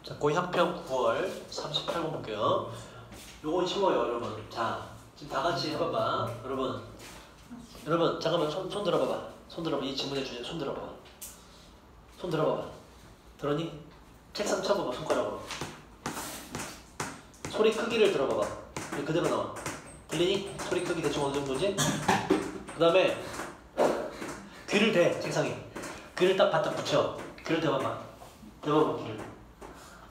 자, 고학평 9월 38번 볼게요. 요건 쉬워요, 여러분. 자, 지금 다 같이 해봐봐. 여러분, 잠깐만 손 들어봐봐. 손 들어봐. 이 질문의 주제 손 들어봐봐. 손 들어봐봐. 들었니? 책상 쳐봐봐, 손가락으로. 소리 크기를 들어봐봐. 그대로 나와. 들리니? 소리 크기 대충 어느 정도지? 그 다음에 귀를 대, 책상에. 귀를 딱 바짝 붙여. 귀를 대봐봐. 대봐봐, 귀를.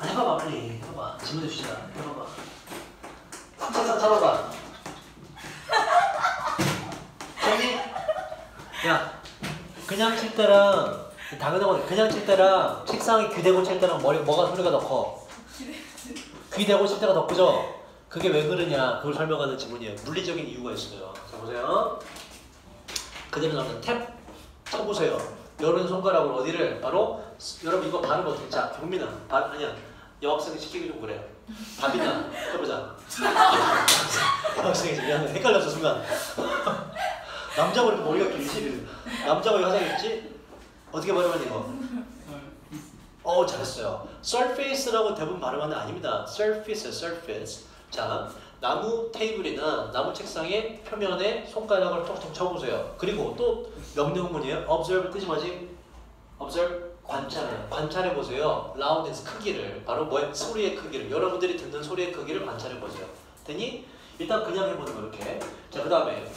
해봐봐, 빨리. 해봐봐. 질문해 주시다. 해봐봐. 책상 잡아봐. 저기, 야, 그냥 칠 때랑, 당연한 건 그냥 칠 때랑 책상에 귀 대고 칠 때랑 뭐가 소리가 더 커? 귀 대고 칠 때가 더 크죠? 그게 왜 그러냐? 그걸 설명하는 질문이에요. 물리적인 이유가 있어요. 자, 보세요. 그대로 나오는 탭 쳐보세요. 여러분 손가락으로 어디를? 바로, 여러분 이거 발음 어떻게? 자, 경민아. 아니야. 여학생이 시키기 좀 그래. 답이나 해보자. 여학생이 미안해. 헷갈렸어 순간. 남자가 이렇게 머리가 길지? 남자가 왜 화장했지? 어떻게 발음하니 이거? 잘했어요. surface라고 대부분 발음하는 아닙니다. surface요, surface. 자, 나무 테이블이나 나무 책상의 표면에 손가락을 톡톡 쳐보세요. 그리고 또 명령문이에요. observe 뜻이 뭐지? observe 관찰해요. 관찰해보세요. loudness 크기를. 바로 뭐야? 소리의 크기를. 여러분들이 듣는 소리의 크기를 관찰해보세요. 되니? 일단 그냥 해보는 거 이렇게. 자, 그 다음에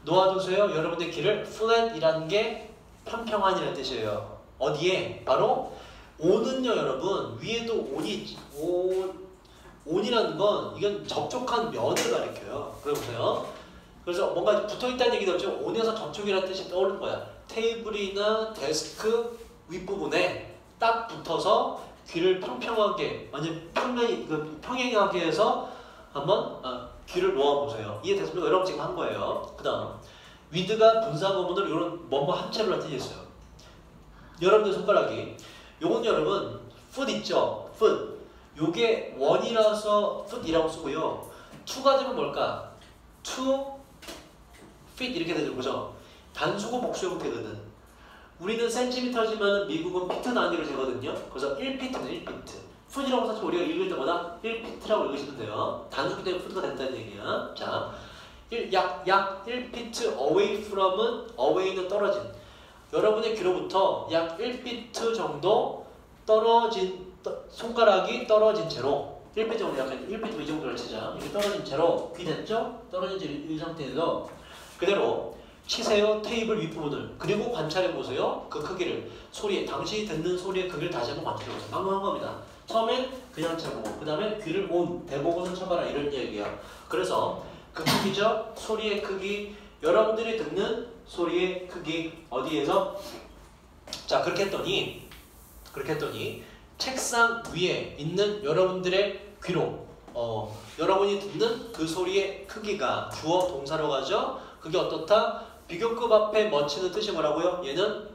놓아두세요. 여러분들 귀를 flat이라는 게 평평한이라는 뜻이에요. 어디에? 바로 온은요 여러분 위에도 온이라는 건 이건 접촉한 면을 가리켜요. 그래보세요. 그래서 뭔가 붙어있다는 얘기도 없죠. 온에서 접촉이라는 뜻이 떠오르는 거야. 테이블이나 데스크 윗부분에 딱 붙어서 귀를 평평하게 완전 평행하게 해서 한번 귀를 놓아보세요. 이해됐습니까? 여러분 지금 한 거예요. 그 다음 위드가 분사구문으로 이런 뭐뭐 합체를 할 뜻이 있어요. 여러분들 손가락이 요건 여러분 foot 있죠? foot 요게 원이라서 foot이라고 쓰고요. to가 되면 뭘까? to feet 이렇게 되죠. 그죠? 단수고 복수형 되거든. 우리는 센티미터지만 미국은 피트 단위로 재거든요. 그래서 1피트는 1피트. foot이라고 사실 우리가 읽을 때마다 1피트라고 읽으시면 돼요. 단수기 때문에 foot가 된다는 얘기야. 자, 약 1피트 away from은 away는 떨어진. 여러분의 귀로부터 약 1피트 정도 떨어진 손가락이 떨어진 채로 1피트 정도 약간 1피트 이 정도를 치자. 이렇게 떨어진 채로 귀 됐죠? 떨어진 채로 이 상태에서 그대로 치세요. 테이블 윗부분을. 그리고 관찰해보세요. 그 크기를. 당신이 듣는 소리의 크기를 다시 한번 관찰해보세요. 방금 한 겁니다. 처음엔 그냥 쳐보고 그 다음에 귀를 대보고선 쳐봐라 이런 얘기야. 그래서 그 크기죠? 소리의 크기. 여러분들이 듣는 소리의 크기 어디에서? 자, 그렇게 했더니 책상 위에 있는 여러분들의 귀로 여러분이 듣는 그 소리의 크기가 주어 동사로 가죠. 그게 어떻다? 비교급 앞에 멋지는 뜻이 뭐라고요? 얘는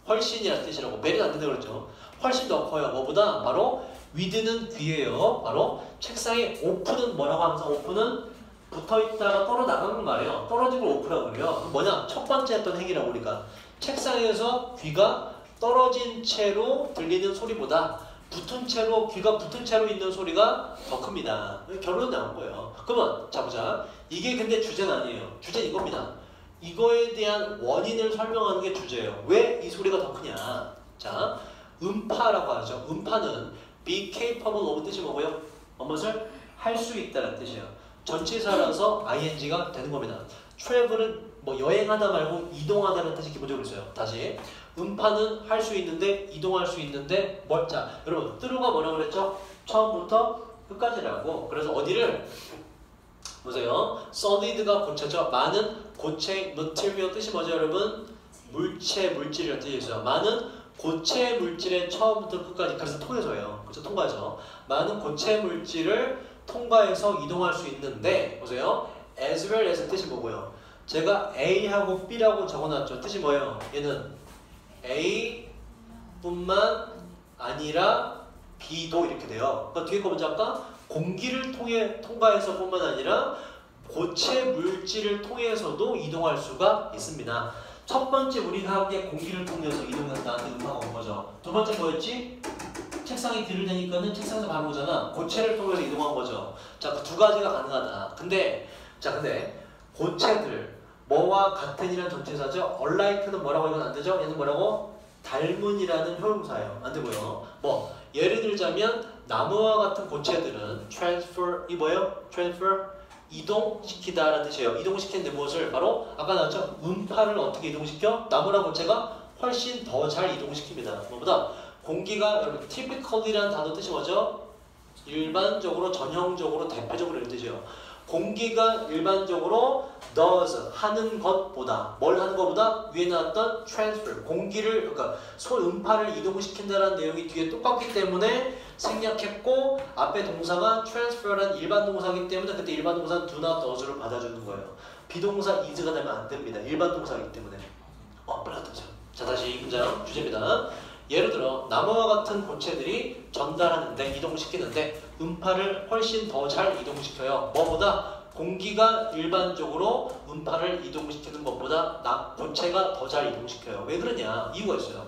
훨씬이라는 뜻이라고. 베리는 안 된다고 그랬죠. 훨씬 더 커요. 뭐보다? 바로 위드는 귀예요. 바로 책상에 오픈은 뭐라고 항상 오픈은 붙어있다가 떨어나가는 말이에요. 떨어진 걸 오프라고 그래요. 뭐냐? 첫 번째 했던 행위라고 우리가. 책상에서 귀가 떨어진 채로 들리는 소리보다 귀가 붙은 채로 있는 소리가 더 큽니다. 결론은 나온 거예요. 그러면 자 보자. 이게 근데 주제는 아니에요. 주제는 이겁니다. 이거에 대한 원인을 설명하는 게 주제예요. 왜 이 소리가 더 크냐? 자, 음파라고 하죠. 음파는 be capable of 뜻이 뭐고요? 무엇을 할 수 있다는 뜻이에요. 전치사라서 ing가 되는 겁니다. travel은 뭐 여행하다 말고 이동하다는 뜻이 기본적으로 있어요. 다시 음파는 할 수 있는데 이동할 수 있는데 자 여러분 뜨루가 뭐라고 그랬죠? 처음부터 끝까지라고. 그래서 어디를 보세요. solid가 고체죠. 많은 고체 material 뜻이 뭐죠 여러분? 물질이라는 뜻이 있어요. 많은 고체 물질의 처음부터 끝까지. 그래서 통해서예요. 그래서 통과해서 많은 고체 물질을 통과해서 이동할 수 있는데 보세요. as well as 뜻이 뭐고요? 제가 A하고 B라고 적어놨죠. 뜻이 뭐예요? 얘는 A뿐만 아니라 B도 이렇게 돼요. 그러니까 뒤에 거 먼저 할까? 공기를 통과해서 뿐만 아니라 고체 물질을 통해서도 이동할 수가 있습니다. 첫 번째 우리가 한 게 공기를 통해서 이동한다는 음파가 온 거죠. 두 번째 뭐였지? 책상 책상에 귀를 대니까는 책상에서 바로 오잖아. 고체를 통해서 이동한 거죠. 자, 그 두 가지가 가능하다. 근데 고체들 뭐와 같은이라는 전치사죠. unlike는 뭐라고 이건 안 되죠? 얘는 뭐라고? 닮은이라는 효용사예요. 안 되고요. 뭐 예를 들자면 나무와 같은 고체들은 transfer 이 뭐예요? transfer 이동시키다라는 뜻이에요. 이동시키는데 무엇을? 바로 아까 나왔죠? 음파를 어떻게 이동시켜? 나무랑 고체가 훨씬 더 잘 이동시킵니다. 뭐보다 공기가 여러분 typically라는 단어 뜻이 뭐죠? 일반적으로, 전형적으로, 대표적으로 이런 뜻이에요. 공기가 일반적으로 does 하는 것보다 뭘 하는 것보다 위에 나왔던 transfer 공기를 그러니까 음파를 이동시킨다라는 내용이 뒤에 똑같기 때문에 생략했고 앞에 동사가 transfer라는 일반 동사이기 때문에 그때 일반 동사는 do not does를 받아주는 거예요. 비동사 is가 되면 안 됩니다. 일반 동사이기 때문에. 빨라졌죠. 자 다시 문장 주제입니다. 예를 들어 나무와 같은 고체들이 전달하는데 이동시키는데 음파를 훨씬 더 잘 이동시켜요. 뭐보다? 공기가 일반적으로 음파를 이동시키는 것보다 고체가 더 잘 이동시켜요. 왜 그러냐? 이유가 있어요.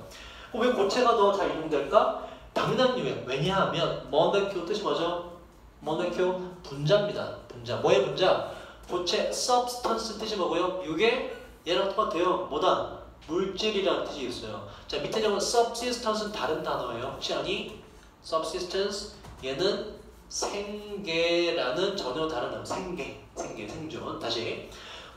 왜 고체가 더 잘 이동될까? 당연한 이유예요. 왜냐하면 molecule 뜻이 뭐죠? molecule 분자입니다. 분자. 뭐의 분자? 고체 substance 뜻이 뭐고요? 이게 얘랑 똑같아요. 뭐다? 물질이라는 뜻이 있어요. 자 밑에 적은 subsistence는 다른 단어예요. 혹시 아니? subsistence 얘는 생계라는 전혀 다른 단어. 생계, 생존. 다시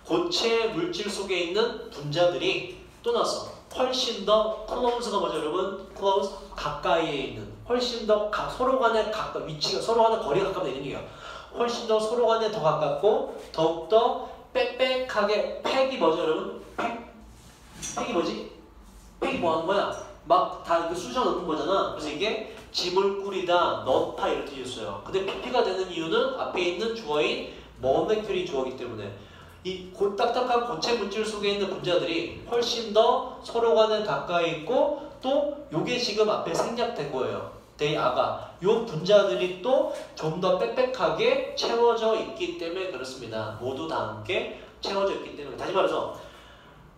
고체 물질 속에 있는 분자들이 또 나서 훨씬 더 close가 뭐죠 여러분? close 가까이에 있는 훨씬 더 서로 간의 위치가 서로 간의 거리가 가깝다 이런 얘기예요. 훨씬 더 서로 간에 더 가깝고 더욱더 빽빽하게 팩이 뭐죠 여러분? 팩이 뭐지? 팩이 뭐 하는 거야? 막 다 이렇게 쑤셔 넣는 거잖아. 그래서 이게 짐을 꾸리다, 넣다 이런 뜻이 있어요. 근데 PP가 되는 이유는 앞에 있는 주어인 molecule이 주어이기 때문에 이 딱딱한 고체 물질 속에 있는 분자들이 훨씬 더 서로 간에 가까이 있고 또 요게 지금 앞에 생략된 거예요. 요 분자들이 또 좀 더 빽빽하게 채워져 있기 때문에 그렇습니다. 모두 다 함께 채워져 있기 때문에 다시 말해서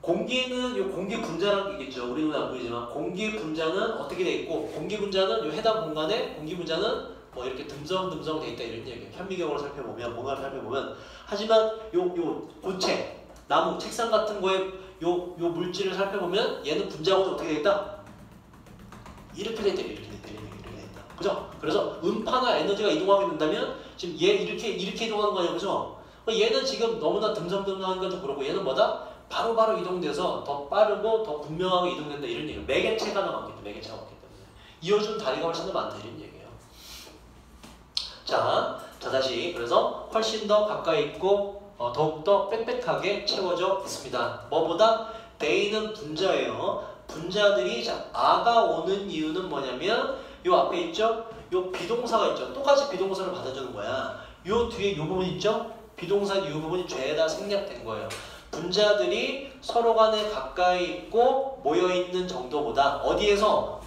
공기는 요 공기 분자라는 게 있겠죠. 우리 눈에 안 보이지만 공기 분자는 어떻게 돼 있고 공기 분자는 요 해당 공간에 공기 분자는 뭐 이렇게 듬성듬성 돼 있다 이런 얘기예요. 현미경으로 살펴보면 뭔가를 살펴보면 하지만 요 고체 나무 책상 같은 거에 요 물질을 살펴보면 얘는 분자하고 어떻게 돼 있다? 이렇게 돼 있다. 이렇게 돼 있다. 그죠? 그래서 음파나 에너지가 이동하게 된다면 지금 얘 이렇게 이동하는 거 아니야. 그죠? 얘는 지금 너무나 듬성듬성한 것도 그렇고 얘는 뭐다? 바로바로 이동돼서 더 빠르고 더 분명하게 이동된다 이런 얘기예요. 매개체가 많기 때문에 매개체가 많기 때문에 이어준 다리가 훨씬 더 많다 이런 얘기예요. 자 다시 그래서 훨씬 더 가까이 있고 더욱더 빽빽하게 채워져 있습니다. 뭐보다 they는 분자예요. 분자들이 아가 오는 이유는 뭐냐면 요 앞에 있죠? 요 비동사가 있죠. 똑같이 비동사를 받아주는 거야. 요 뒤에 요 부분 있죠? 비동사 요 부분이 죄다 생략된 거예요. 분자들이 서로 간에 가까이 있고 모여있는 정도보다 어디에서?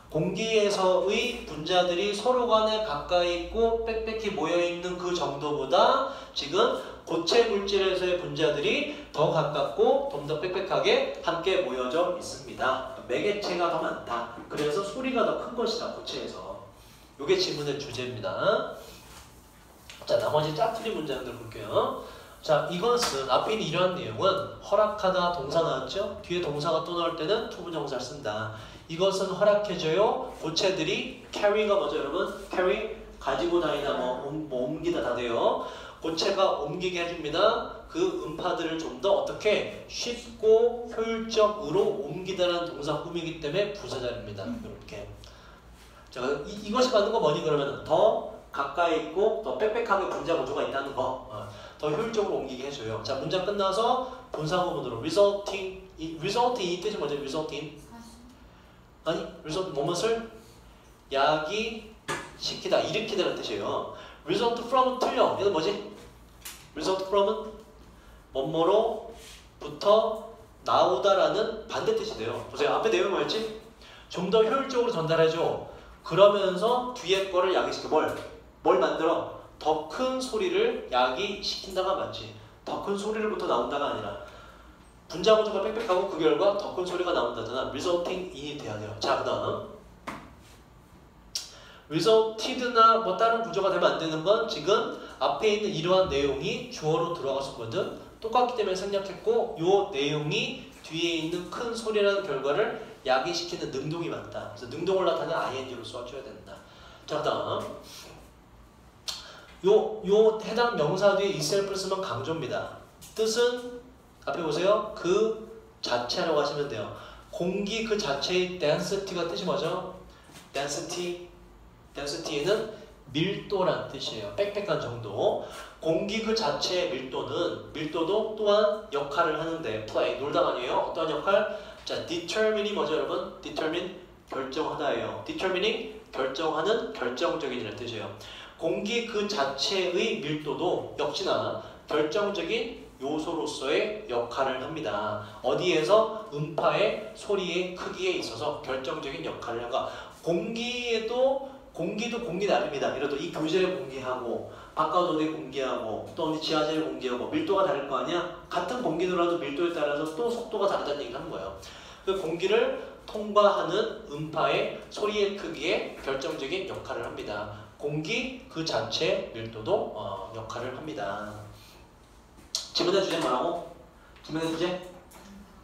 공기에서의 분자들이 서로 간에 가까이 있고 빽빽히 모여있는 그 정도보다 지금 고체 물질에서의 분자들이 더 가깝고 좀 더 빽빽하게 함께 모여져 있습니다. 매개체가 더 많다. 그래서 소리가 더 큰 것이다. 고체에서. 이게 질문의 주제입니다. 자 나머지 짜투리 문장들 볼게요. 자 이것은 앞에 있는 이러한 내용은 허락하다 동사 나왔죠? 뒤에 동사가 또 나올 때는 투부정사를 쓴다. 이것은 허락해줘요. 고체들이 carry가 뭐죠 여러분? carry 가지고 다니다 뭐 옮기다 다 돼요. 고체가 옮기게 해줍니다. 그 음파들을 좀 더 어떻게 쉽고 효율적으로 옮기다라는 동사 꾸미기 때문에 부사절입니다. 이렇게. 자 이것이 맞는 거 뭐니 그러면 더 가까이 있고 더 빽빽하게 분자 구조가 있다는 거. 더 효율적으로 옮기게 해줘요. 자 문장 끝나서 본사 부분으로 resulting 이 뜻이 뭐죠? resulting 아니 result 무엇을 야기시키다 일으키다는 뜻이에요. result from 틀려. 얘는 뭐지? result from은 뭐뭐로부터 나오다라는 반대 뜻이 돼요. 보세요. 앞에 내용이 뭐였지? 좀 더 효율적으로 전달해줘. 그러면서 뒤에 거를 야기시켜. 뭘 만들어? 더 큰 소리를 야기시킨다가 맞지. 더 큰 소리를부터 나온다가 아니라 분자 구조가 빽빽하고 그 결과 더 큰 소리가 나온다잖아. resulting in이 돼야 돼요. 자 그 다음 resulted나 뭐 다른 구조가 되면 안 되는 건 지금 앞에 있는 이러한 내용이 주어로 들어갔었거든. 똑같기 때문에 생략했고 요 내용이 뒤에 있는 큰 소리라는 결과를 야기시키는 능동이 맞다. 그래서 능동을 나타내는 ing로 써줘야 된다. 자, 다음 요 해당 명사 뒤에 itself를 쓰면 강조입니다. 뜻은 앞에 보세요. 그 자체라고 하시면 돼요. 공기 그 자체의 density가 뜻이 뭐죠? density에는 밀도란 뜻이에요. 빽빽한 정도. 공기 그 자체의 밀도도 또한 역할을 하는데 play, 놀다 아니에요. 어떤 역할? 자, determine이 뭐죠 여러분? determine, 결정하다예요. determining, 결정하는, 결정적인이라는 뜻이에요. 공기 그 자체의 밀도도 역시나 결정적인 요소로서의 역할을 합니다. 어디에서? 음파의 소리의 크기에 있어서 결정적인 역할을 하가. 공기도 공기 나름이다. 예를 들어 이 교재를 공기하고 바깥어디에 공기하고 또 어디 지하재를 공기하고 밀도가 다를 거 아니야? 같은 공기더라도 밀도에 따라서 또 속도가 다르다는 얘기를 하는 거예요. 그 공기를 통과하는 음파의 소리의 크기에 결정적인 역할을 합니다. 공기 그 자체 밀도도 역할을 합니다. 지문의 주제 뭐라고? 지문의 주제?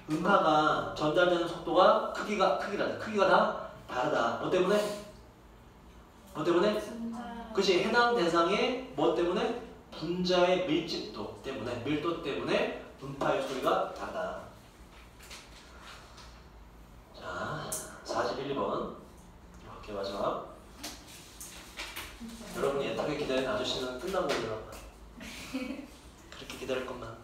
음파가 전달되는 속도가 크기가 다 다르다. 뭐 때문에? 그치, 해당 대상의 뭐 때문에? 분자의 밀집도 때문에, 밀도 때문에 음파의 소리가 다르다. 자, 41번. 이렇게 마지막. 여러분이 애타게 기다리는 아저씨는 끝나고 오더라고요. 그렇게 기다릴 것만.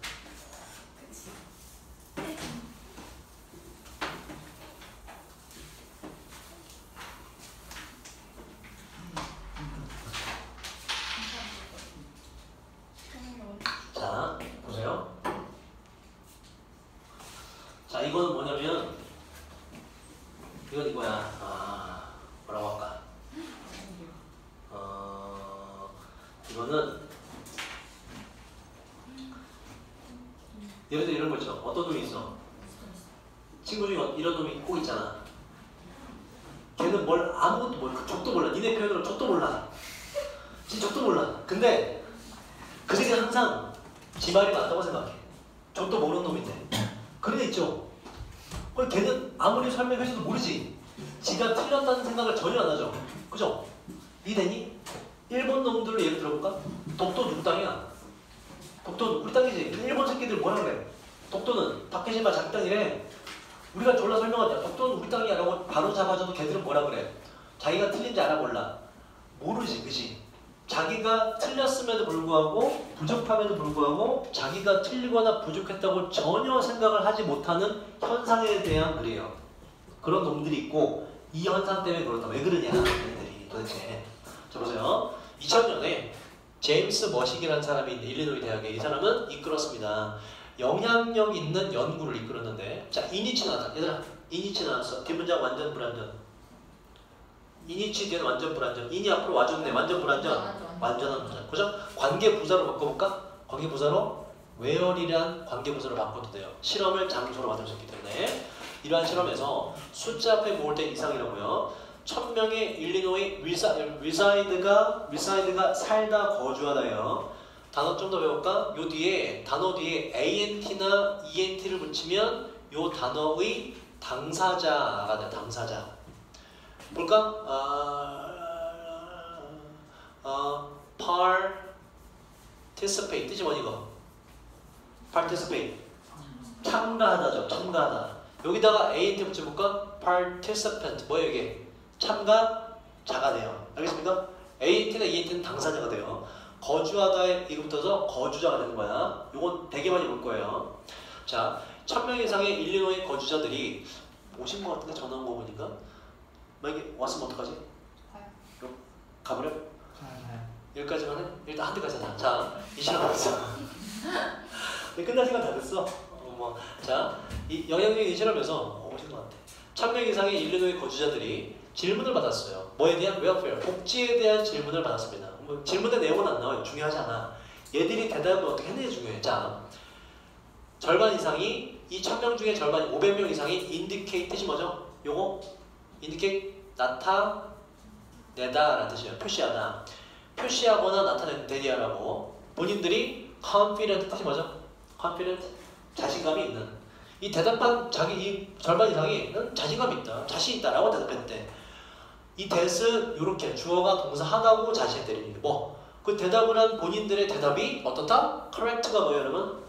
자, 보세요. 자, 이거는 뭐냐면 이건 이거야. 뭐라고 할까? 이거는 예를 들어 이런 거 있죠. 어떤 놈이 있어? 친구 중에 이런 놈이 꼭 있잖아. 걔는 뭘 아무것도 몰라. 족도 몰라. 니네 표현으로 족도 몰라. 진짜 족도 몰라. 근데 그 새끼는 항상 지 말이 맞다고 생각해. 족도 모르는 놈인데. 그런 애 있죠. 걔는 아무리 설명해줘도 모르지. 지가 틀렸다는 생각을 전혀 안 하죠. 그죠? 이해되니? 일본 놈들로 예를 들어볼까? 독도 누구 땅이야? 독도 우리 땅이지. 일본 새끼들 뭐라 그래? 독도는 다케시마 자기 땅이래. 우리가 졸라 설명하자. 독도는 우리 땅이야 라고 바로 잡아줘도 걔들은 뭐라 그래? 자기가 틀린지 알아 몰라? 모르지, 그지? 자기가 틀렸음에도 불구하고 부족함에도 불구하고 자기가 틀리거나 부족했다고 전혀 생각을 하지 못하는 현상에 대한 글이에요. 그런 놈들이 있고 이 현상 때문에 그렇다. 왜 그러냐 얘네들이 도대체. 자 보세요. 2000년에 제임스 머식이라는 사람이 있는데 일리노이 대학에 이 사람은 이끌었습니다. 영향력 있는 연구를 이끌었는데 자 이니치 나왔다. 얘들아 이니치 나왔어. 뒷문장 완전 불완전. 이니치 뒤에는 완전 불완전. 인이 앞으로 와줬네. 완전 불완전. 완전한 부사. 그죠? 관계 부사로 바꿔볼까? 관계 부사로 where이란 관계 부사로 바꿔도 돼요. 실험을 장소로 만들 수 있기 때문에 이러한 실험에서 숫자 앞에 모을 때 이상이라고요. 1000명의 일리노이 리사이드가 살다 거주하다예요. 단어 좀 더 배울까? 요 뒤에 단어 뒤에 ant나 ent를 붙이면 요 단어의 당사자가 돼. 당사자. 볼까? participate 뜻이 뭐니 이거? participate 참가하다죠. 참가하다. 여기다가 ant 붙여볼까? participant 뭐예요 이게? 참가자가 돼요. 알겠습니까? ant나 ent는 당사자가 돼요. 거주하다에 이거 붙어서 거주자가 되는 거야. 요건 되게 많이 볼 거예요. 자, 1000명 이상의 일리노이 거주자들이 오신 것 같은데 전화 온 거 보니까 만약에 왔으면 어떡하지? 가버려? 여기까지만 해? 일단 한 대까지 하자. 자, 이 시간 없어. 끝날 시간 다 됐어. 자, 이 영향력이 실험에서 오신 것 같아. 1000명 이상의 일리노이 거주자들이 질문을 받았어요. 뭐에 대한? 웰페어, 복지에 대한 질문을 받았습니다. 질문의 내용은 안 나와요. 중요하지 않아. 얘들이 대답을 어떻게 했는지 중요해. 자, 절반 이상이 이 1000명 중에 절반이 500명 이상이 indicate 뜻이 뭐죠? 요거 indicate 나타내다 내다 라는 뜻이에요. 표시하다. 표시하거나 나타내는 대리하라고. 본인들이 confident 뜻이 뭐죠? confident 자신감이 있는. 이 대답한 자기 이 절반 이상이 자신감이 있다, 자신 있다라고 대답했대. 이 that은 이렇게 주어가 동사 하나고 자신의 대리인 뭐. 그 대답을 한 본인들의 대답이 어떻다? correct가 뭐예요, 여러분?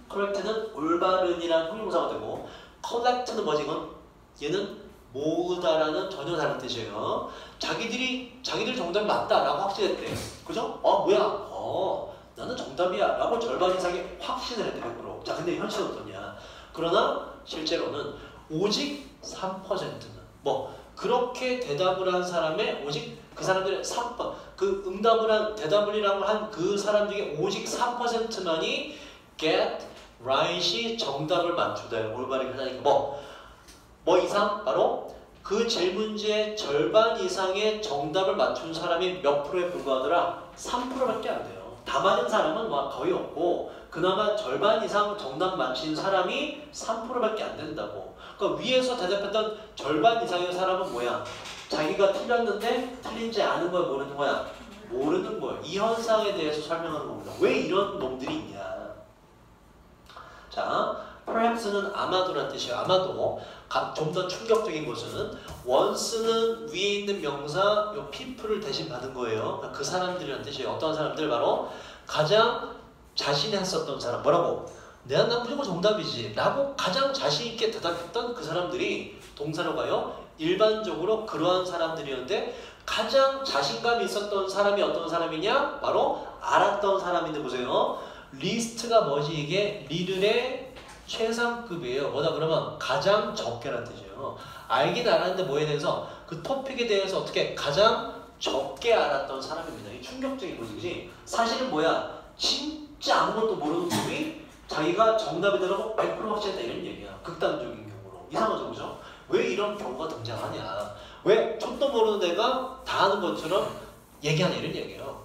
correct는 올바른이라는 형용사가 되고 collect는 뭐지 이건? 얘는 모으다라는 전혀 다른 뜻이에요. 자기들 정답이 맞다라고 확신했대. 그죠? 뭐야? 나는 정답이야 라고 절반 이상이 확신을 했대. 100%. 자, 근데 현실은 어떠냐? 그러나 실제로는 오직 3%는 뭐 그렇게 대답을 한 사람의 오직 그 사람들의 3%, 그 대답을 한 그 사람 중에 오직 3%만이 get right이 정답을 맞추다. 올바르게 하다니까 뭐 이상? 바로 그 질문지의 절반 이상의 정답을 맞춘 사람이 몇 프로에 불과하더라? 3%밖에 안 돼요. 다 맞은 사람은 거의 없고 그나마 절반 이상 정답 맞힌 사람이 3%밖에 안 된다고. 그러니까 위에서 대답했던 절반 이상의 사람은 뭐야? 자기가 틀렸는데 틀린지 아는 걸 모르는 거야. 모르는 거야. 이 현상에 대해서 설명하는 겁니다. 왜 이런 놈들이 있냐? 자, perhaps는 아마도란 뜻이에요. 아마도. 좀 더 충격적인 것은 once는 위에 있는 명사 요 people을 대신 받은 거예요. 그 사람들이란 뜻이에요. 어떤 사람들? 바로 가장 자신이 했었던 사람. 뭐라고? 난 무조건 정답이지 라고 가장 자신 있게 대답했던 그 사람들이 동사로 가요. 일반적으로 그러한 사람들이었는데 가장 자신감이 있었던 사람이 어떤 사람이냐? 바로 알았던 사람인데 보세요. 리스트가 뭐지? 이게 리들의 최상급이에요. 뭐다 그러면 가장 적게라는 뜻이에요. 알긴 알았는데 뭐에 대해서 그 토픽에 대해서 어떻게 가장 적게 알았던 사람입니다. 이 충격적인 것이지. 사실은 뭐야? 진짜 아무것도 모르는 놈이 자기가 정답이라고 100% 확신했다 이런 얘기야. 극단적인 경우로. 이상하죠, 그죠? 왜 이런 경우가 등장하냐? 왜 촌도 모르는 애가 다 아는 것처럼 얘기하냐 이런 얘기예요.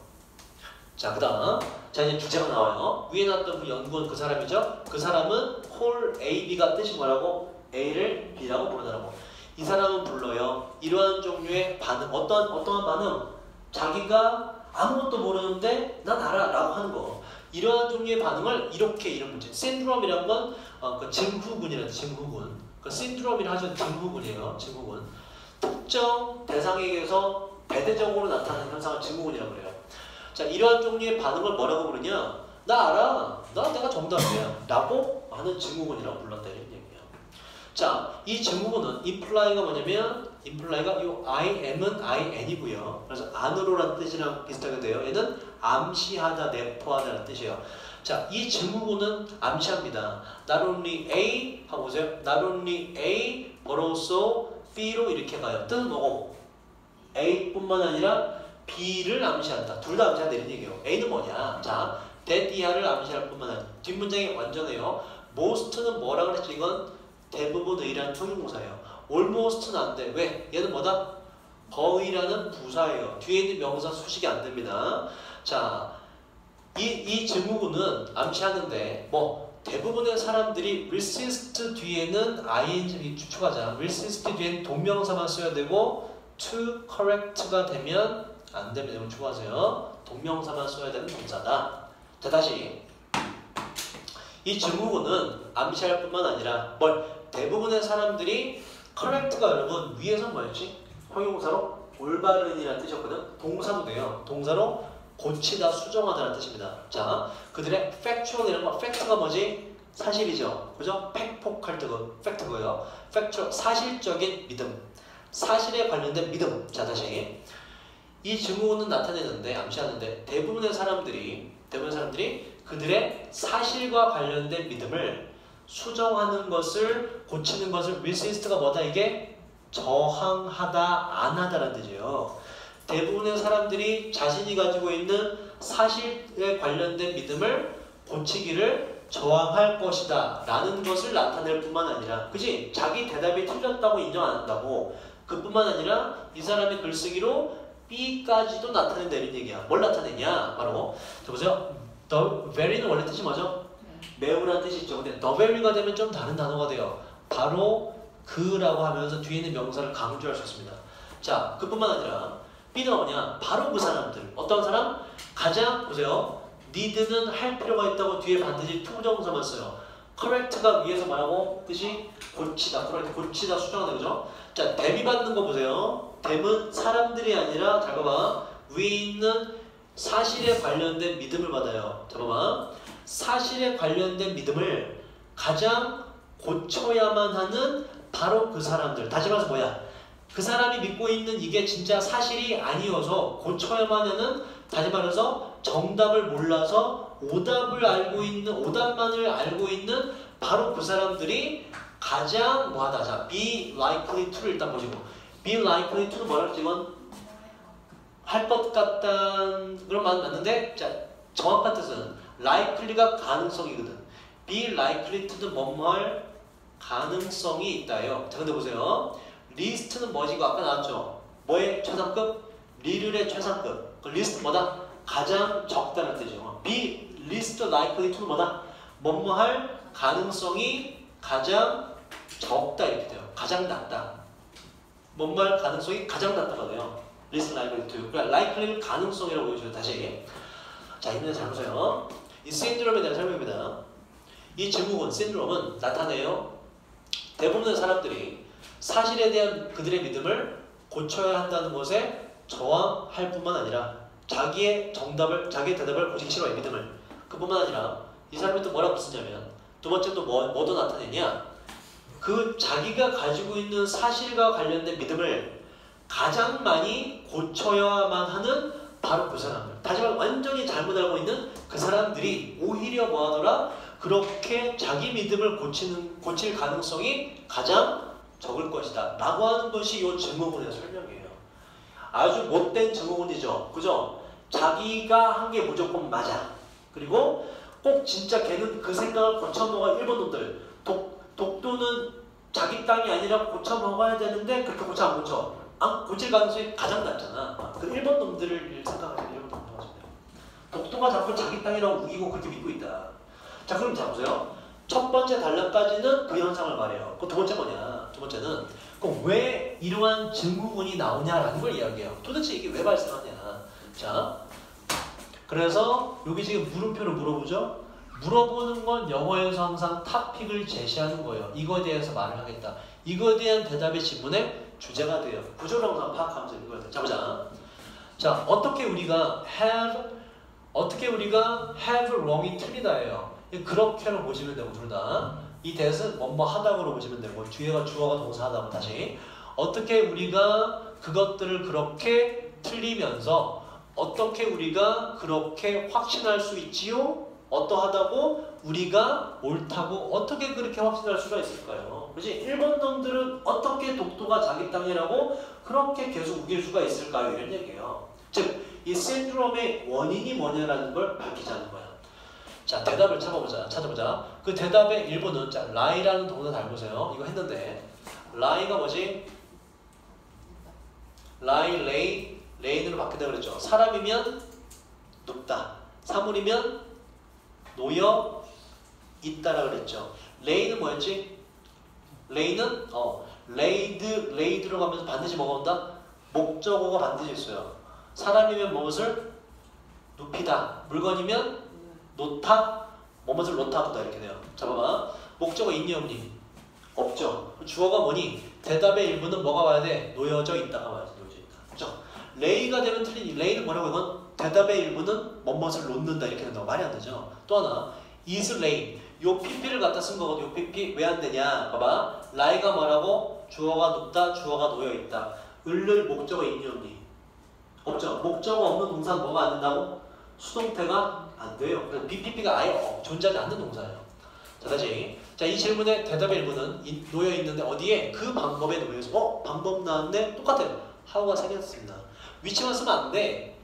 자, 그 다음. 자, 이제 주제가 나와요. 위에 나왔던 그 연구원 그 사람이죠? 그 사람은 콜 A, B가 뜻이 뭐라고? A를 B라고 부르더라고. 이 사람은 불러요. 이러한 종류의 반응. 어떠한 반응? 자기가 아무것도 모르는데 난 알아 라고 하는 거. 이러한 종류의 반응을 이렇게 이런 문제. 신드롬이란 건 그 증후군이라는 증후군. 그 신드롬이라 하죠. 증후군이에요. 증후군. 특정 대상에게서 대대적으로 나타나는 현상을 증후군이라고 그래요. 자, 이러한 종류의 반응을 뭐라고 부르냐? 나 알아. 내가 정답이야. 라고 하는 증후군이라고 불렀다 이런 얘기예요. 자, 이 증후군은 imply가 뭐냐면 imply가 이 I am은 IN이고요. 그래서 안으로라는 뜻이랑 비슷하게 돼요. 얘는 암시하다, 내포하다라는 뜻이에요. 자, 이 증후군은 암시합니다. Not only A 하고 보세요. Not only A but also B로 이렇게 가요. 뜻은 뭐고? A뿐만 아니라 B를 암시한다. 둘 다 암시한다 이런 얘기예요. A는 뭐냐? 자, that 이하를 암시할 뿐만 아니라 뒷문장이 완전해요. most는 뭐라 그랬지? 이건 대부분의라는 형용사예요. almost는 안 돼. 왜? 얘는 뭐다? 거의라는 부사예요. 뒤에 있는 명사 수식이 안 됩니다. 자, 이 증후군은 암시하는데 대부분의 사람들이 resist 뒤에는 ing 추가자. resist 뒤에는 동명사만 써야 되고 to correct가 되면 안 됩니다. 여러분 추가하세요. 동명사만 써야 되는 동사다. 자, 다시 이 증후군은 암시할 뿐만 아니라 대부분의 사람들이 correct가 여러분 위에서 뭐였지? 형용사로 올바른이라는 뜻이었거든. 동사도 돼요. 동사로 고치다, 수정하다라는 뜻입니다. 자, 그들의 factual이라는 거, fact가 뭐지? 사실이죠. 그죠? 팩폭할 때고 fact고요. factual, 사실적인 믿음. 사실에 관련된 믿음. 자, 다시 이 증후군은 나타내는데, 암시하는데 대부분의 사람들이 그들의 사실과 관련된 믿음을 수정하는 것을, 고치는 것을 resist가 뭐다? 이게 저항하다, 안 하다라는 뜻이에요. 대부분의 사람들이 자신이 가지고 있는 사실에 관련된 믿음을 고치기를 저항할 것이다 라는 것을 나타낼 뿐만 아니라, 그지? 자기 대답이 틀렸다고 인정 안 한다고. 그뿐만 아니라 이 사람의 글쓰기로 B까지도 나타낸다는 얘기야. 뭘 나타내냐? 바로 자, 보세요. The very는 원래 뜻이 뭐죠? 매우라는 뜻이 있죠. 근데 the very가 되면 좀 다른 단어가 돼요. 바로 그라고 하면서 뒤에 있는 명사를 강조할 수 있습니다. 자, 그뿐만 아니라 B는 뭐냐? 바로 그 사람들. 어떤 사람? 가장 보세요. need는 할 필요가 있다고 뒤에 반드시 to 정사만 써요. correct가 위에서 말하고 뜻이 고치다. correct 고치다 수정하는 거죠. 자, 댐이 받는 거 보세요. 댐은 사람들이 아니라 잘 봐봐. 위에 있는 사실에 관련된 믿음을 받아요. 자, 봐봐. 사실에 관련된 믿음을 가장 고쳐야만 하는 바로 그 사람들. 다시 말해서 뭐야? 그 사람이 믿고 있는 이게 진짜 사실이 아니어서 고쳐야만 하는, 다시 말해서 정답을 몰라서 오답만을 알고 있는 바로 그 사람들이 가장 뭐하다. 자, be likely to를 일단 보시고, be likely to는 뭐라 그랬지? 이건 할 것 같다는 그런 말은 맞는데, 자, 정확한 뜻은 likely가 가능성이거든. be likely to는 뭐뭐 할 가능성이 있다요. 자, 근데 보세요. 리스트는 뭐지? 이거 아까 나왔죠? 뭐의 최상급? 리를의 최상급. 그 리스트 뭐다? 가장 적다는 뜻이죠. be least likely to는 뭐다? 뭐뭐 할 가능성이 가장 적다 이렇게 돼요. 가장 낮다. 뭐뭐 할 가능성이 가장 낮다가 돼요. least likely to. 그러니까 likely 가능성이라고 보여줘요. 다시. 자, 이번에 잘 보세요. 이 신드롬에 대한 설명입니다. 이 증후군, 신드롬은 나타내요. 대부분의 사람들이 사실에 대한 그들의 믿음을 고쳐야 한다는 것에 저항할 뿐만 아니라 자기의 대답을 고치기 싫어해. 믿음을. 그뿐만 아니라 이 사람이 또 뭐라고 쓰냐면, 두 번째 또 뭐도 나타내냐, 그 자기가 가지고 있는 사실과 관련된 믿음을 가장 많이 고쳐야만 하는 바로 그 사람들. 다시 말해 완전히 잘못 알고 있는 그 사람들이 오히려 뭐하더라? 그렇게 자기 믿음을 고칠 가능성이 가장 적을 것이다 라고 하는 것이 이 증후군의 설명이에요. 아주 못된 증후군이죠. 그죠? 자기가 한 게 무조건 맞아. 그리고 꼭 진짜 걔는 그 생각을 고쳐먹어야, 일본 놈들 독도는 자기 땅이 아니라 고쳐먹어야 되는데 그렇게 고쳐 안 고쳐? 안 고칠 가능성이 가장 낮잖아. 그 일본 놈들을 생각하시면 일본 놈들 하시면 독도가 자꾸 자기 땅이라고 우기고 그렇게 믿고 있다. 자, 그럼 자 보세요. 첫 번째 단락까지는 그 현상을 말해요. 그 두 번째 뭐냐? 두 번째는 그럼 왜 이러한 증후군이 나오냐라는 걸 이야기해요. 도대체 이게 왜 발생하냐? 자, 그래서 여기 지금 물음표로 물어보죠. 물어보는 건 영어에서 항상 토픽을 제시하는 거예요. 이거에 대해서 말을 하겠다. 이거에 대한 대답의 질문의 주제가 돼요. 구조를 항상 파악하면서 이거에 대해서. 자, 보자. 자, 어떻게 우리가 have wrong이 틀리다예요. 그렇게로 보시면 되고, 둘 다. 이 대은 뭐뭐 하다고로 보시면 되고, 뒤에가 주어가 동사 하다고. 다시 어떻게 우리가 그것들을 그렇게 틀리면서 어떻게 우리가 그렇게 확신할 수 있지요? 어떠하다고 우리가 옳다고 어떻게 그렇게 확신할 수가 있을까요? 그렇지? 일본 놈들은 어떻게 독도가 자기 땅이라고 그렇게 계속 우길 수가 있을까요? 이런 얘기예요. 즉, 이 신드롬의 원인이 뭐냐라는 걸 밝히자는 거야. 자, 대답을 찾아보자. 그 대답의 일부는, 자, lie라는 동사 잘 보세요. 이거 했는데, lie가 뭐지? lie, lay으로 바뀌다 그랬죠. 사람이면 눕다. 사물이면 놓여 있다라 그랬죠. lay는 뭐였지? lay는 laid로 가면서 반드시 뭐가 온다? 목적어가 반드시 있어요. 사람이면 무엇을 눕히다. 물건이면 놓다, 뭐뭇을 놓다보다 이렇게 돼요. 자, 봐봐. 목적어 있니 없니? 없죠. 주어가 뭐니? 대답의 일부는 뭐가 와야 돼? 놓여져 있다가 와야 돼. 놓여져 있다. 그죠? 레이가 되면 틀린, 레이는 뭐라고 이건? 대답의 일부는 뭐뭇을 놓는다 이렇게 된다고. 말이 안 되죠. 또 하나, is lay. 요 pp를 갖다 쓴 거거든. 요 pp 왜 안 되냐? 봐봐. lie가 뭐라고? 주어가 눕다, 주어가 놓여 있다. 을을 목적어 있니 없니? 없죠. 목적어 없는 동사는 뭐가 안 된다고? 수동태가 안 돼요. 그래서 BPP가 아예 존재하지 않는 동사예요. 자, 다시. 자, 이 질문의 대답의 일부는 놓여 있는데 어디에? 그 방법에 놓여 있어. 방법 나왔는데 똑같아요. how가 생겼습니다. 위치만 쓰면 안 돼.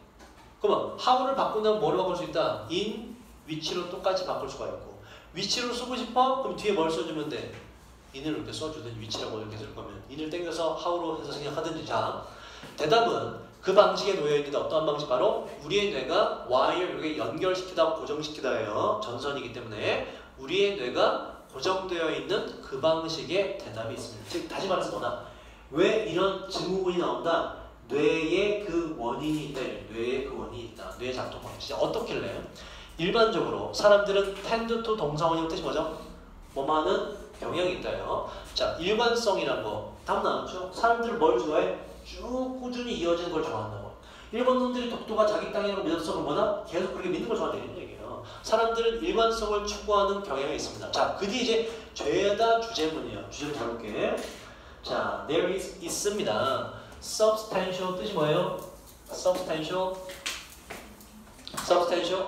그러면 how를 바꾸면 뭐로 바꿀 수 있다? in, 위치로 똑같이 바꿀 수가 있고. 위치로 쓰고 싶어? 그럼 뒤에 뭘 써주면 돼? in을 이렇게 써주든지 위치라고 이렇게 쓸 거면 in을 땡겨서 how로 해서 생각하든지. 자, 대답은 그 방식에 놓여있는데 어떠한 방식? 바로 우리의 뇌가 와이어를 이렇게 연결시키다 고정시키다예요. 전선이기 때문에 우리의 뇌가 고정되어 있는 그 방식의 대답이 있습니다. 즉 다시 말해서 뭐다? 왜 이런 증후군이 나온다? 뇌에 그 원인이 있다. 뇌에 그 원인이 있다. 뇌 작동 원인. 진짜 어떻길래? 일반적으로 사람들은 tend to 동사원형 뜻이 뭐죠? 뭐만은 경향이 있다요. 자, 일관성이란 거 답 나왔죠? 사람들은 뭘 좋아해? 쭉 꾸준히 이어지는 걸 좋아한다고. 일본 놈들이 독도가 자기 땅이라고 믿었어. 그러면 계속 그렇게 믿는 걸 좋아한다는 얘기예요. 사람들은 일관성을 추구하는 경향이 있습니다. 자, 그 뒤에 이제 죄다 주제문이에요. 주제를 잘 볼게. 자, there is 있습니다. substantial 뜻이 뭐예요? substantial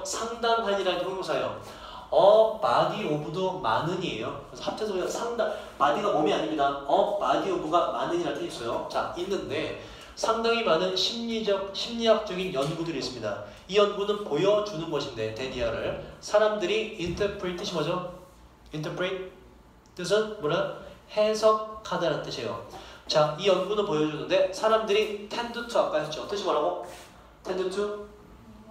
상당한이라는 형용사예요. body of도 많은이에요. 그래서 합쳐서 상당, body가 몸이 아닙니다. body of가 많은이라는 뜻이 있어요. 자, 있는데 상당히 많은 심리학적인 연구들이 있습니다. 이 연구는 보여주는 것인데 데디아를 사람들이 interpret 뜻이 뭐죠? interpret 뜻은 뭐라? 해석하다는 뜻이에요. 자, 이 연구는 보여주는데 사람들이 tend to 아까 했죠. 뜻이 뭐라고? tend to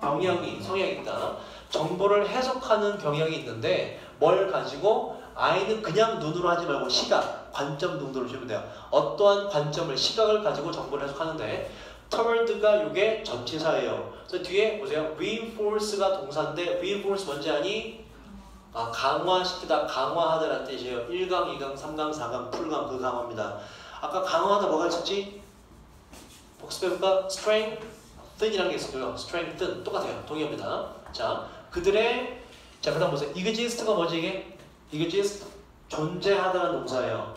성향이 있다. 정보를 해석하는 경향이 있는데 뭘 가지고 아이는 그냥 눈으로 하지 말고 시각, 관점 정도로 주면 돼요. 어떠한 관점을, 시각을 가지고 정보를 해석하는데 toward가 이게 전치사예요. 그래서 뒤에 보세요. reinforce가 동사인데 reinforce 뭔지 아니? 강화시키다, 강화하다라는 뜻이에요. 1강, 2강, 3강, 4강, 풀강 그 강화입니다. 아까 강화하다 뭐가 있었지? 복습해볼까? strengthen이라는 게 있었고요. strengthen 똑같아요. 동의합니다. 자, 그들의 자 그다음 보세요. exist가 뭐지 이게? exist 존재하다는 동사예요.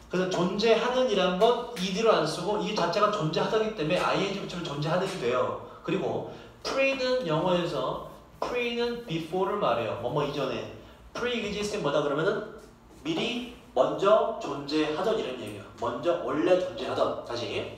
그래서 존재하는 이란 건 ed로 안 쓰고 이 자체가 존재하다기 때문에 ing 붙이면 존재하는이 돼요. 그리고 pre는 영어에서 pre는 before를 말해요. 뭐뭐 이전에 pre-existing 뭐다 그러면은 미리 먼저 존재하던 이런 얘기예요. 먼저 원래 존재하던. 다시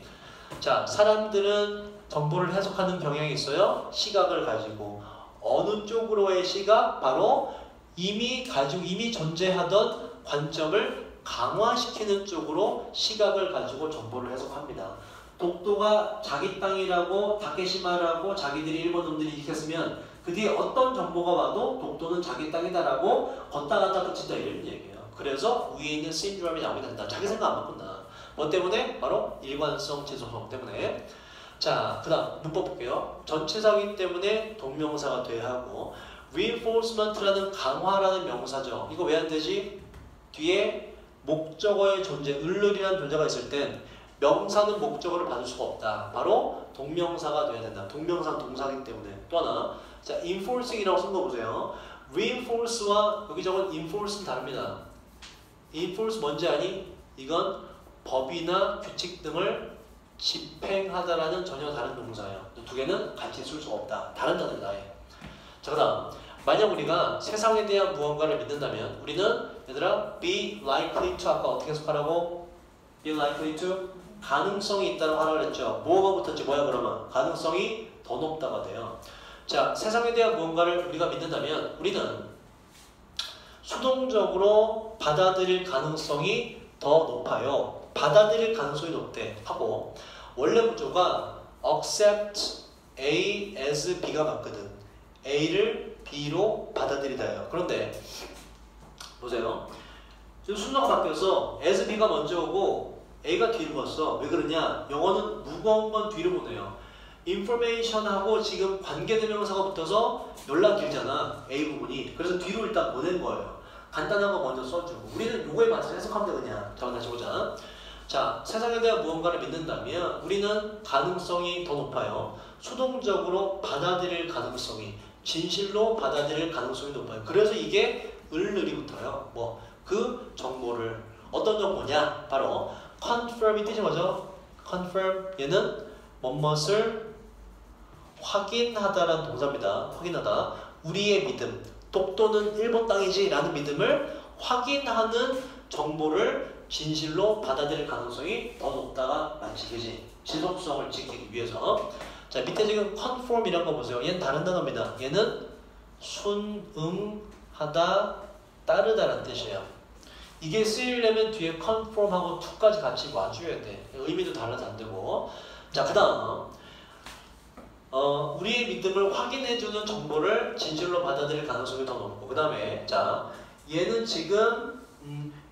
자 사람들은 정보를 해석하는 경향이 있어요. 시각을 가지고 어느 쪽으로의 시각? 바로 이미 존재하던 관점을 강화시키는 쪽으로 시각을 가지고 정보를 해석합니다. 독도가 자기 땅이라고 다케시마라고 자기들이 일본 놈들이 일으켰으면 그 뒤에 어떤 정보가 와도 독도는 자기 땅이다라고 걷다 갔다 끝인다 이런 얘기예요. 그래서 위에 있는 신드롬이 나오게 된다. 자기 생각 안 바꾼다. 뭐 때문에? 바로 일관성, 지속성 때문에. 자, 그 다음 문법 볼게요. 전치사이기 때문에 동명사가 돼야 하고 reinforcement라는 강화라는 명사죠. 이거 왜 안 되지? 뒤에 목적어의 존재, 을을이라는 존재가 있을 땐 명사는 목적어를 받을 수가 없다. 바로 동명사가 돼야 된다. 동명사는 동사이기 때문에. 또 하나, 자, enforcing이라고 쓴 거 보세요. reinforce와 여기 적은 enforce는 다릅니다. enforce 뭔지 아니? 이건 법이나 규칙 등을 집행하다라는 전혀 다른 동사예요. 두 개는 같이 쓸 수가 없다. 다른 단어입니다. 자, 그 다음 만약 우리가 세상에 대한 무언가를 믿는다면 우리는 얘들아 be likely to 아까 어떻게 해석하라고? be likely to 가능성이 있다고 하라고 그랬죠. 뭐가 붙었지? 뭐야 그러면? 가능성이 더 높다가 돼요. 자, 세상에 대한 무언가를 우리가 믿는다면 우리는 수동적으로 받아들일 가능성이 더 높아요. 받아들일 가능성이 높대 하고 원래 구조가 accept A as B가 맞거든. A를 B로 받아들이다예요. 그런데 보세요. 지금 순서가 바뀌어서 as B가 먼저 오고 A가 뒤로 갔어. 왜 그러냐? 영어는 무거운 건 뒤로 보내요. information하고 지금 관계대명사가 붙어서 연락 길잖아. A 부분이. 그래서 뒤로 일단 보낸 거예요. 간단한 거 먼저 써주고 우리는 요거에 맞춰서 해석하면 돼 그냥. 자, 다시 보자. 자, 세상에 대한 무언가를 믿는다면 우리는 가능성이 더 높아요. 수동적으로 받아들일 가능성이, 진실로 받아들일 가능성이 높아요. 그래서 이게 을을이 붙어요. 뭐 그 정보를 어떤 정보냐? 바로 confirm이 뜻이 뭐죠? confirm 얘는 뭐뭇을 확인하다라는 동사입니다. 확인하다. 우리의 믿음. 독도는 일본 땅이지 라는 믿음을 확인하는 정보를 진실로 받아들일 가능성이 더 높다가 맞지, 그지? 지속성을 지키기 위해서. 자, 밑에 지금 conform이라는 거 보세요. 얘는 다른 단어입니다. 얘는 순응하다, 따르다라는 뜻이에요. 이게 쓰이려면 뒤에 conform하고 to까지 같이 와줘야 돼. 의미도 달라서 안 되고. 자, 그 다음 우리의 믿음을 확인해주는 정보를 진실로 받아들일 가능성이 더 높고 그 다음에 자 얘는 지금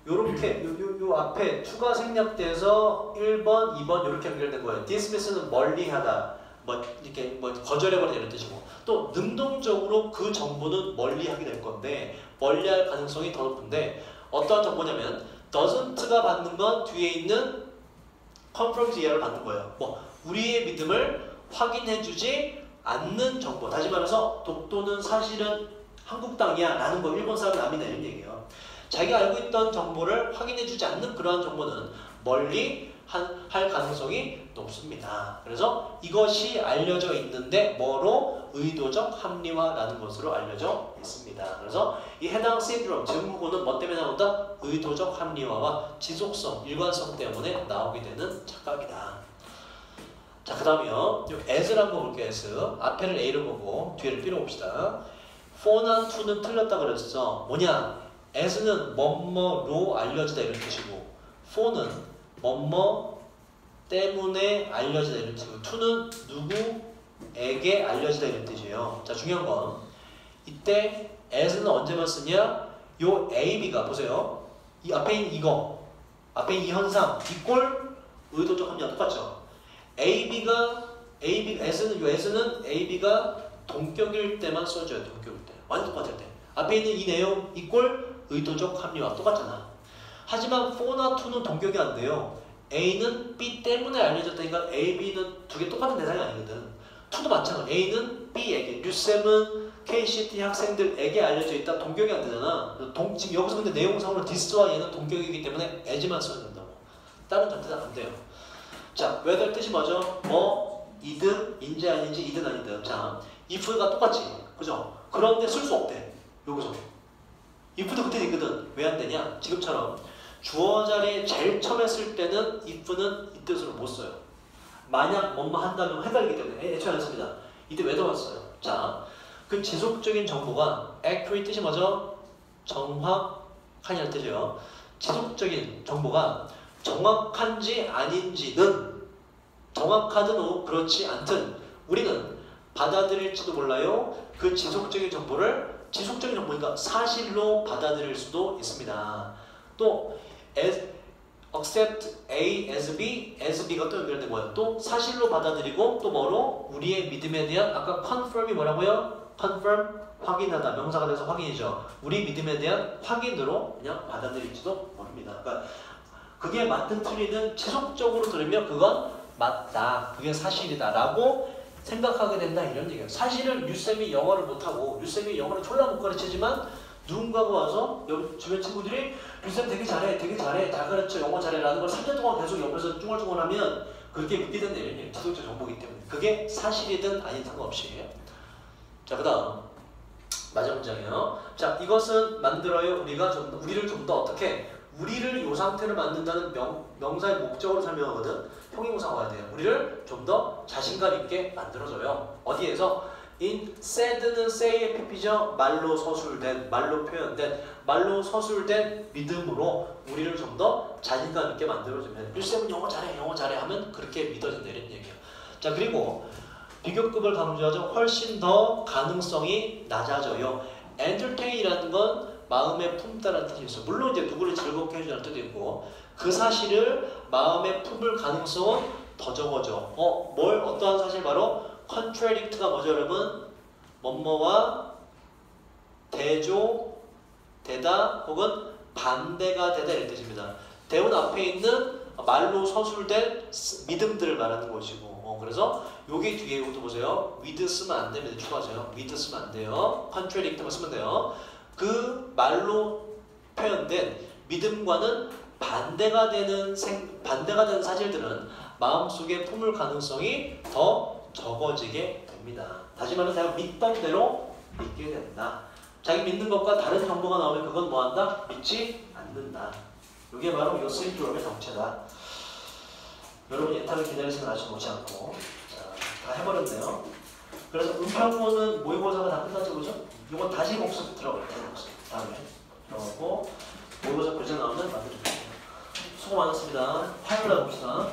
요렇게 요 요 앞에 to가 생략돼서 1번, 2번 이렇게 연결된 거예요. dismiss는 멀리하다, 뭐 이렇게 뭐 거절해버리다 이런 뜻이고, 또 능동적으로 그 정보는 멀리하게 될 건데 멀리할 가능성이 더 높은데 어떠한 정보냐면 doesn't가 받는 건 뒤에 있는 confirmed yea를 받는 거예요. 뭐 우리의 믿음을 확인해주지 않는 정보. 다시 말해서 독도는 사실은 한국 땅이야 라는 거 일본 사람이 남이 내는 얘기예요. 자기가 알고 있던 정보를 확인해주지 않는 그러한 정보는 멀리 할 가능성이 높습니다. 그래서 이것이 알려져 있는데 뭐로? 의도적 합리화라는 것으로 알려져 있습니다. 그래서 이 해당 신드롬, 증후군은 뭐 때문에 나온다? 의도적 합리화와 지속성, 일관성 때문에 나오게 되는 착각이다. 자, 그 다음이요. as를 한번 볼게요. as. 앞에를 a로 보고 뒤를 b로 봅시다. for나 to는 틀렸다 그랬어. 뭐냐? as는 뭐뭐로 알려지다 이런 뜻이고 for는 뭐뭐 때문에 알려지다 이런 뜻이고 to는 누구에게 알려지다 이런 뜻이에요. 자, 중요한 건 이때 as는 언제만 쓰냐? 요 a, b가 보세요. 이 앞에 있는 이거, 앞에 있는 이 현상, 이 꼴 의도적 합리화 똑같죠? as는 a, b가 동격일 때만 써줘요. 동격일 때. 완전 똑같을 때. 앞에 있는 이 내용, 이 꼴 의도적 합리화 똑같잖아. 하지만 for나 to는 동격이 안 돼요. A는 B 때문에 알려졌다니까 A, B는 두 개 똑같은 대상이 아니거든. to도 마찬가지야. A는 B에게, 류쌤은 KCT 학생들에게 알려져 있다. 동격이 안 되잖아. 지금 여기서 근데 내용상으로 this와 얘는 동격이기 때문에 as만 써야 된다고. 다른 전체는 안 돼요. 자, whether 뜻이 뭐죠? 뭐, 이든, 인지 아닌지, 이든 아니든. 자, if가 똑같지. 그죠? 그런데 쓸 수 없대. 여기서. if도 그때 있거든. 왜 안 되냐? 지금처럼 주어 자리에 제일 처음에 쓸 때는 if는 이 뜻으로 못 써요. 만약 뭐뭐 한다면 헷갈리기 때문에 애초에 안 씁니다. 이때 왜 들어왔어요? 자, 그 지속적인 정보가 accurate 뜻이 뭐죠? 정확하냐는 뜻이에요. 지속적인 정보가 정확한지 아닌지는 정확하든 그렇지 않든 우리는 받아들일지도 몰라요. 그 지속적인 정보를 지속적인 정보니까 사실로 받아들일 수도 있습니다. 또 accept A as B, as B가 또 연결된 거예요. 또 사실로 받아들이고 또 뭐로? 우리의 믿음에 대한 아까 confirm이 뭐라고요? confirm, 확인하다. 명사가 돼서 확인이죠. 우리 믿음에 대한 확인으로 그냥 받아들일지도 모릅니다. 그러니까 그게 맞든 틀리든 지속적으로 들으면 그건 맞다. 그게 사실이다. 라고 생각하게 된다. 이런 얘기예요. 사실은 유쌤이 영어를 못하고 유쌤이 영어를 졸라 못 가르치지만 누군가가 와서 주변 친구들이 유쌤 되게 잘해, 되게 잘해, 잘 가르쳐, 영어 잘해 라는 걸 3년 동안 계속 옆에서 쭝얼쭝얼하면 그렇게 믿게 된다. 이런 얘기예요. 지속적 정보이기 때문에. 그게 사실이든 아닌 상관없이. 자, 그 다음 마지막 문장이에요. 자, 이것은 만들어요. 우리를 좀 더 어떻게? 우리를 이 상태를 만든다는 명사의 목적으로 설명하거든. 형용사가 와야 돼요. 우리를 좀 더 자신감 있게 만들어줘요. 어디에서? in said는 say의 PP죠. 말로 서술된, 말로 표현된, 말로 서술된 믿음으로 우리를 좀 더 자신감 있게 만들어주면 류쌤은 영어 잘해 하면 그렇게 믿어진다 이런 얘기예요. 자, 그리고 비교급을 강조하죠. 훨씬 더 가능성이 낮아져요. entertain이라는 건 마음에 품다라는 뜻이 있어요. 물론 이제 누구를 즐겁게 해주는 뜻도 있고 그 사실을 마음에 품을 가능성은 더 적어져. 어떠한 사실? 바로 contradict가 뭐죠 여러분? 뭐뭐와 대조되다 혹은 반대가 되다 이런 뜻입니다. 대운 앞에 있는 말로 서술된 믿음들을 말하는 것이고 그래서 여기 뒤에 이것도 보세요. with 쓰면 안 됩니다. 추가하세요. with 쓰면 안 돼요. contradict만 쓰면 돼요. 그 말로 표현된 믿음과는 반대가 되는 사실들은 마음속에 품을 가능성이 더 적어지게 됩니다. 다시 말해서 내가 믿던 대로 믿게 된다. 자기 믿는 것과 다른 정보가 나오면 그건 뭐한다? 믿지 않는다. 이게 바로 이 신드롬의 정체다. 여러분 예탁을 기다리시면 아직 오지 않고 다 해버렸네요. 그래서 은평고는 모의고사가 다 끝났죠, 그죠? 이건 다시 복습 들어가요. 다음에 들어가고 모의고사 교재 나오면 만들어줄게요. 수고 많았습니다. 화요일날 봅시다.